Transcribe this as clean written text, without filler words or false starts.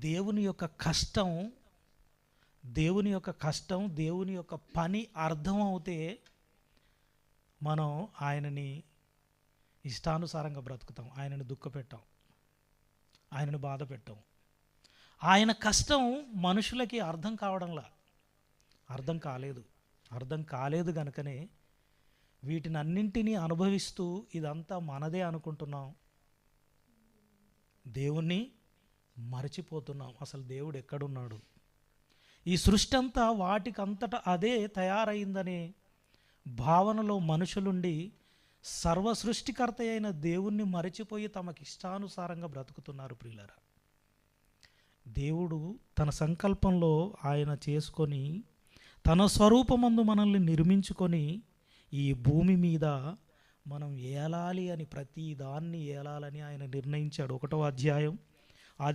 దేవుని యొక్క కష్టం దేవుని యొక్క కష్టం, దేవుని యొక్క పని అర్థం అవుతే మనం ఆయనని ఇష్టానుసారంగా బ్రతుకుతాం, ఆయనని దుఃఖపెట్టాం, ఆయనను బాధ పెట్టాం. ఆయన కష్టం మనుషులకి అర్థం కాలేదు కనుకనే వీటిని అన్నింటినీ అనుభవిస్తూ ఇదంతా మనదే అనుకుంటున్నాం, దేవుణ్ణి మరచిపోతున్నాం. అసలు దేవుడు ఎక్కడున్నాడు? ఈ సృష్టి అంతా వాటికంతటా అదే తయారైందనే భావనలో మనుషులుండి సర్వ సృష్టికర్త అయిన దేవుణ్ణి మరచిపోయి తమకి ఇష్టానుసారంగా బ్రతుకుతున్నారు. ప్రియులారా, దేవుడు తన సంకల్పంలో ఆయన చేసుకొని తన స్వరూపమందు మనల్ని నిర్మించుకొని ఈ భూమి మీద మనం ఏలాలి అని, ప్రతి దాన్ని ఏలాలని ఆయన నిర్ణయించాడు. 1వ అధ్యాయం